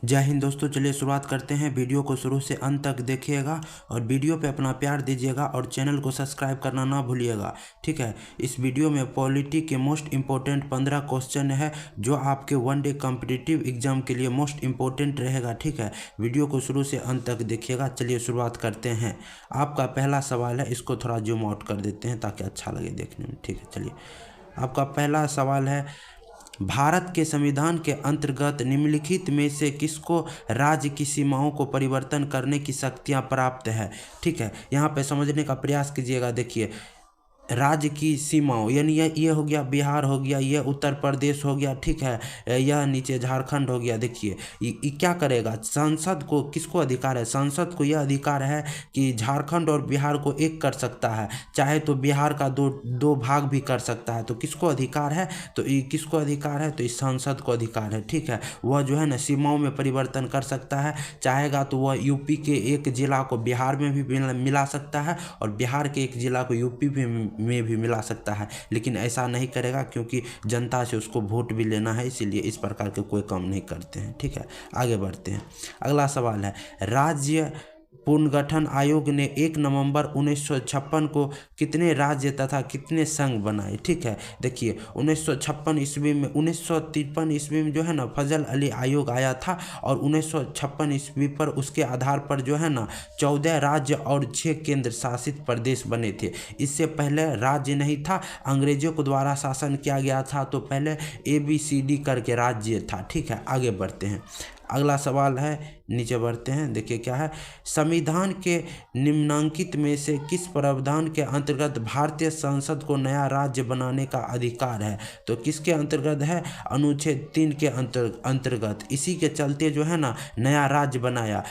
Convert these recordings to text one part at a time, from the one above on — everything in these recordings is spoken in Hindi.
जय हिंद दोस्तों। चलिए शुरुआत करते हैं। वीडियो को शुरू से अंत तक देखिएगा और वीडियो पे अपना प्यार दीजिएगा और चैनल को सब्सक्राइब करना ना भूलिएगा, ठीक है। इस वीडियो में पॉलिटी के मोस्ट इम्पोर्टेंट 15 क्वेश्चन है जो आपके वन डे कॉम्पिटिटिव एग्जाम के लिए मोस्ट इम्पोर्टेंट रहेगा, ठीक है। वीडियो को शुरू से अंत तक देखिएगा। चलिए शुरुआत करते हैं। आपका पहला सवाल है, इसको थोड़ा जूम आउट कर देते हैं ताकि अच्छा लगे देखने में, ठीक है। चलिए, आपका पहला सवाल है, भारत के संविधान के अंतर्गत निम्नलिखित में से किसको राज्य की सीमाओं को परिवर्तन करने की शक्तियां प्राप्त है, ठीक है। यहाँ पे समझने का प्रयास कीजिएगा। देखिए, राज्य की सीमाओं यानी ये हो गया बिहार हो गया, ये उत्तर प्रदेश हो गया, ठीक है, यह नीचे झारखंड हो गया। देखिए ये क्या करेगा, संसद को किसको अधिकार है, संसद को यह अधिकार है कि झारखंड और बिहार को एक कर सकता है, चाहे तो बिहार का दो भाग भी कर सकता है। तो किसको अधिकार है, तो किसको अधिकार है, तो इस संसद को अधिकार है, ठीक है। वह जो है ना सीमाओं में परिवर्तन कर सकता है, चाहेगा तो वह यूपी के एक जिला को बिहार में भी मिला सकता है और बिहार के एक जिला को यूपी में भी मिला सकता है, लेकिन ऐसा नहीं करेगा क्योंकि जनता से उसको वोट भी लेना है, इसीलिए इस प्रकार के कोई काम नहीं करते हैं, ठीक है। आगे बढ़ते हैं। अगला सवाल है, राज्य पुनर्गठन आयोग ने 1 नवंबर 1956 को कितने राज्य तथा कितने संघ बनाए, ठीक है। देखिए 1956 ईस्वी में 1953 ईस्वी में जो है ना फजल अली आयोग आया था और 1956 ईस्वी पर उसके आधार पर जो है ना 14 राज्य और 6 केंद्र शासित प्रदेश बने थे। इससे पहले राज्य नहीं था, अंग्रेजों के द्वारा शासन किया गया था, तो पहले ABCD करके राज्य था, ठीक है। आगे बढ़ते हैं। अगला सवाल है, नीचे बढ़ते हैं। देखिए क्या है, संविधान के निम्नांकित में से किस प्रावधान के अंतर्गत भारतीय संसद को नया राज्य बनाने का अधिकार है, तो किसके अंतर्गत है, अनुच्छेद 3 के अंतर्गत। इसी के चलते जो है ना नया राज्य बनाया।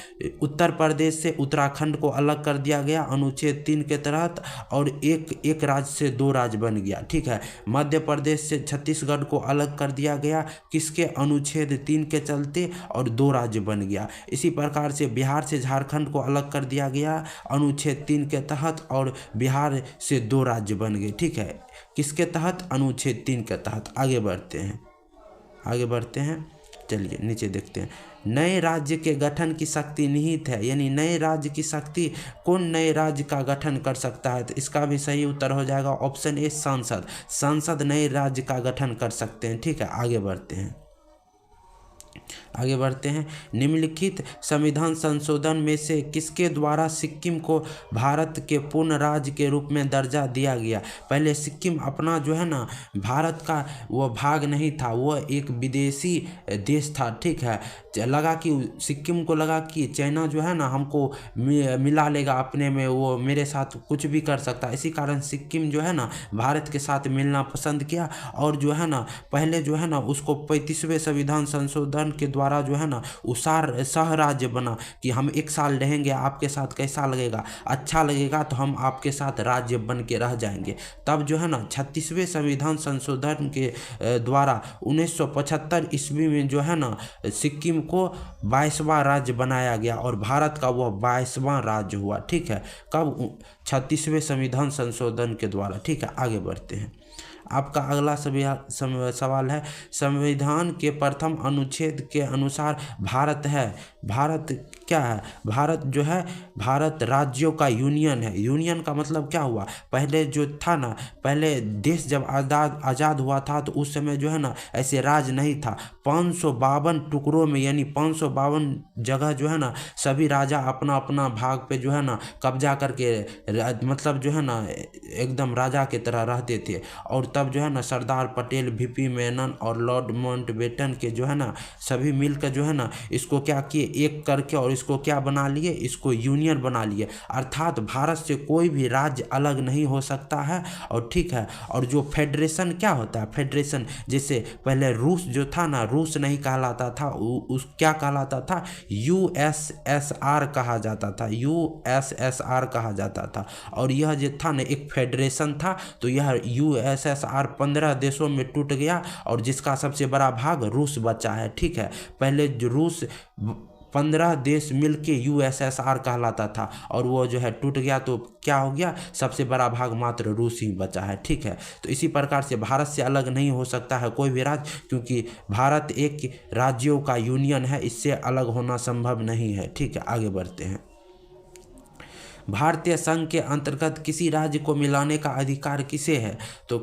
उत्तर प्रदेश से उत्तराखंड को अलग कर दिया गया अनुच्छेद 3 के तहत और एक राज्य से 2 राज्य बन गया, ठीक है। मध्य प्रदेश से छत्तीसगढ़ को अलग कर दिया गया, किसके, अनुच्छेद 3 के चलते, और 2 राज्य बन गया। इसी प्रकार से बिहार से झारखंड को अलग कर दिया गया अनुच्छेद 3 के तहत और बिहार से 2 राज्य बन गए, ठीक है। किसके तहत, अनुच्छेद 3 के तहत। आगे बढ़ते हैं, आगे बढ़ते हैं। चलिए नीचे देखते हैं। नए राज्य के गठन की शक्ति निहित है, यानी नए राज्य की शक्ति, कौन नए राज्य का गठन कर सकता है, तो इसका भी सही उत्तर हो जाएगा ऑप्शन ए, संसद। संसद नए राज्य का गठन कर सकते हैं, ठीक है। आगे बढ़ते हैं, आगे बढ़ते हैं। निम्नलिखित संविधान संशोधन में से किसके द्वारा सिक्किम को भारत के पूर्ण राज्य के रूप में दर्जा दिया गया। पहले सिक्किम अपना जो है ना भारत का वह भाग नहीं था, वह एक विदेशी देश था, ठीक है। लगा कि सिक्किम को लगा कि चाइना जो है ना हमको मिला लेगा अपने में, वो मेरे साथ कुछ भी कर सकता है, इसी कारण सिक्किम जो है ना भारत के साथ मिलना पसंद किया और जो है ना पहले जो है ना उसको 35वें संविधान संशोधन के द्वारा जो है ना उसार सह राज्य बना कि हम 1 साल रहेंगे आपके साथ, कैसा लगेगा, अच्छा लगेगा तो हम आपके साथ राज्य बन के रह जाएंगे। तब जो है ना 36वें संविधान संशोधन के द्वारा 1975 ईस्वी में जो है ना सिक्किम को 22वां राज्य बनाया गया और भारत का वह 22वां राज्य हुआ, ठीक है। कब, 36वें संविधान संशोधन के द्वारा, ठीक है। आगे बढ़ते हैं। आपका अगला सवाल है, संविधान के प्रथम अनुच्छेद के अनुसार भारत है, भारत क्या है, भारत जो है भारत राज्यों का यूनियन है। यूनियन का मतलब क्या हुआ, पहले जो था ना, पहले देश जब आज़ाद हुआ था तो उस समय जो है ना ऐसे राज्य नहीं था। 552 टुकड़ों में यानी 552 जगह जो है ना सभी राजा अपना अपना भाग पे जो है ना कब्जा करके मतलब जो है ना एकदम राजा की तरह रहते थे। और तब जो है ना सरदार पटेल, VP मेनन और लॉर्ड माउंटबेटन के जो है ना सभी मिलकर जो है ना इसको क्या किए, एक करके और इसको क्या बना लिए, इसको यूनियन बना लिए। अर्थात भारत से कोई भी राज्य अलग नहीं हो सकता है, और ठीक है। और जो फेडरेशन क्या होता है, फेडरेशन जैसे पहले रूस जो था ना, रूस नहीं कहलाता था, उस क्या कहलाता था, USSR कहा जाता था, USSR कहा जाता था। और यह जो था ना एक फेडरेशन था, तो यह USSR 15 देशों में टूट गया और जिसका सबसे बड़ा भाग रूस बचा है, ठीक है। पहले जो रूस 15 देश मिलके USSR कहलाता था, और वो जो है टूट गया तो क्या हो गया, सबसे बड़ा भाग मात्र रूस ही बचा है। ठीक है, तो इसी प्रकार से भारत से अलग नहीं हो सकता है कोई भी राज्य, क्योंकि भारत एक राज्यों का यूनियन है, इससे अलग होना संभव नहीं है। ठीक है, आगे बढ़ते हैं। भारतीय संघ के अंतर्गत किसी राज्य को मिलाने का अधिकार किसे है, तो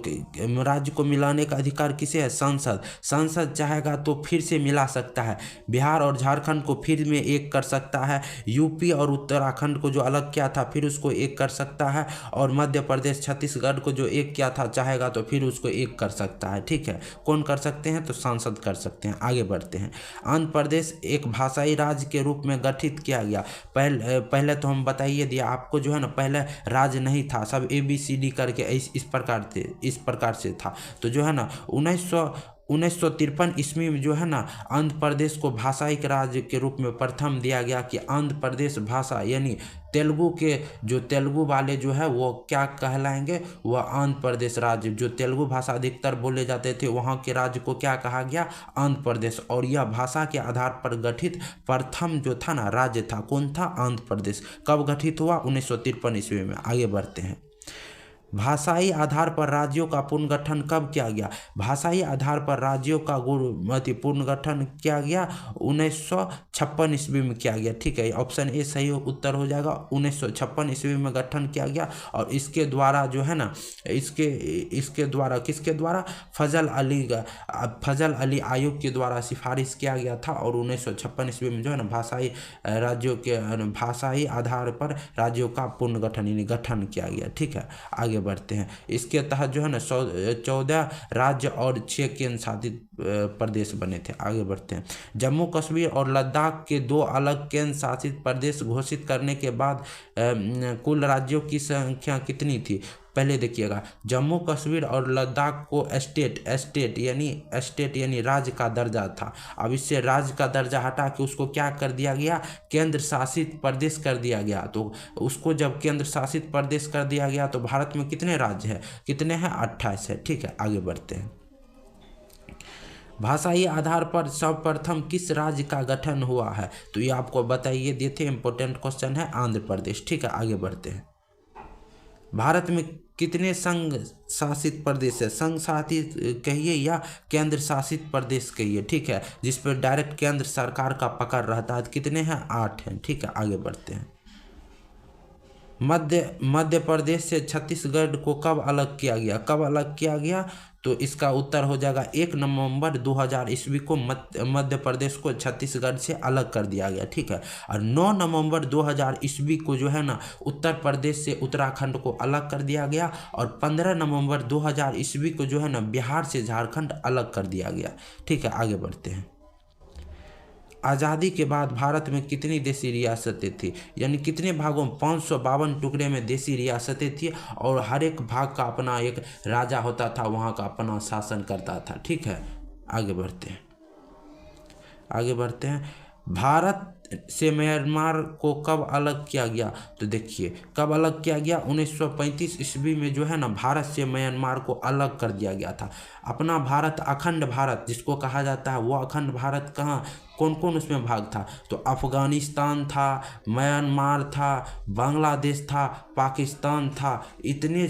राज्य को मिलाने का अधिकार किसे है, संसद। संसद चाहेगा तो फिर से मिला सकता है, बिहार और झारखंड को फिर में एक कर सकता है, यूपी और उत्तराखंड को जो अलग किया था फिर उसको एक कर सकता है, और मध्य प्रदेश छत्तीसगढ़ को जो एक किया था चाहेगा तो फिर उसको एक कर सकता है। ठीक है, कौन कर सकते हैं, तो सांसद कर सकते हैं। आगे बढ़ते हैं। आंध्र प्रदेश एक भाषाई राज्य के रूप में गठित किया गया। पहले तो हम बताइए दिया आपको जो है ना, पहले राज्य नहीं था, सब ABCD करके इस प्रकार से था। तो जो है ना 1953 ईस्वी में जो है ना आंध्र प्रदेश को भाषायिक राज्य के रूप में प्रथम दिया गया कि आंध्र प्रदेश भाषा यानी तेलुगु के जो तेलुगु वाले जो है वो क्या कहलाएंगे, वह आंध्र प्रदेश राज्य। जो तेलुगु भाषा अधिकतर बोले जाते थे वहाँ के राज्य को क्या कहा गया, आंध्र प्रदेश। और यह भाषा के आधार पर गठित प्रथम जो था ना राज्य था, कौन था, आंध्र प्रदेश। कब गठित हुआ, 1953 ईस्वी में। आगे बढ़ते हैं। भाषाई आधार पर राज्यों का पुनर्गठन कब किया गया, भाषाई आधार पर राज्यों का पुनर्गठन किया गया 1956 ईस्वी में किया गया। ठीक है, ऑप्शन ए सही उत्तर हो जाएगा। 1956 ईस्वी में गठन किया गया, और इसके द्वारा जो है ना इसके द्वारा किसके द्वारा, फजल अली आयोग के द्वारा सिफारिश किया गया था, और 1956 ईस्वी में जो है ना भाषाई आधार पर राज्यों का पुनर्गठन यानी गठन किया गया। ठीक है, आगे बढ़ते हैं। इसके तहत जो है ना 14 राज्य और 6 केंद्र शासित प्रदेश बने थे। आगे बढ़ते हैं। जम्मू कश्मीर और लद्दाख के 2 अलग केंद्र शासित प्रदेश घोषित करने के बाद कुल राज्यों की संख्या कितनी थी, पहले देखिएगा। जम्मू कश्मीर और लद्दाख को स्टेट यानी राज्य का दर्जा था। अब इससे राज्य का दर्जा हटा के उसको क्या कर दिया गया, केंद्र शासित प्रदेश कर दिया गया। तो उसको जब केंद्र शासित प्रदेश कर दिया गया तो भारत में कितने राज्य हैं, कितने हैं, 28 है। ठीक है, आगे बढ़ते हैं। भाषाई आधार पर सर्वप्रथम किस राज्य का गठन हुआ है, तो ये आपको बताइए देते, इंपॉर्टेंट क्वेश्चन है, आंध्र प्रदेश। ठीक है, आगे बढ़ते हैं। भारत में कितने संघ शासित प्रदेश है, संघ शासित कहिए या केंद्र शासित प्रदेश कहिए। ठीक है, जिस पर डायरेक्ट केंद्र सरकार का पकड़ रहता है, कितने हैं, 8 हैं। ठीक है, आगे बढ़ते हैं। मध्य प्रदेश से छत्तीसगढ़ को कब अलग किया गया, कब अलग किया गया, तो इसका उत्तर हो जाएगा 1 नवंबर 2000 ईस्वी को मध्य प्रदेश को छत्तीसगढ़ से अलग कर दिया गया। ठीक है, और 9 नवंबर 2000 ईस्वी को जो है ना उत्तर प्रदेश से उत्तराखंड को अलग कर दिया गया, और 15 नवंबर 2000 ईस्वी को जो है ना बिहार से झारखंड अलग कर दिया गया। ठीक है, आगे बढ़ते हैं। आज़ादी के बाद भारत में कितनी देशी रियासतें थी, यानी कितने भागों में, 552 टुकड़े में देशी रियासतें थी, और हर एक भाग का अपना एक राजा होता था, वहाँ का अपना शासन करता था। ठीक है, आगे बढ़ते हैं। भारत से म्यांमार को कब अलग किया गया, तो देखिए कब अलग किया गया, 1935 ईस्वी में जो है ना भारत से म्यांमार को अलग कर दिया गया था। अपना भारत, अखंड भारत जिसको कहा जाता है, वो अखंड भारत कहाँ, कौन कौन उसमें भाग था, तो अफगानिस्तान था, म्यांमार था, बांग्लादेश था, पाकिस्तान था। इतने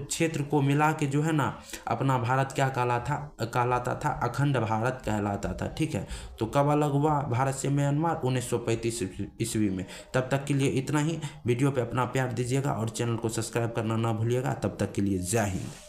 क्षेत्र को मिला के जो है ना अपना भारत क्या कहलाता था, अखंड भारत कहलाता था। ठीक है, तो कब अलग हुआ भारत से म्यांमार, 1935 ईस्वी में। तब तक के लिए इतना ही। वीडियो पे अपना प्यार दीजिएगा और चैनल को सब्सक्राइब करना ना भूलिएगा। तब तक के लिए जय हिंद।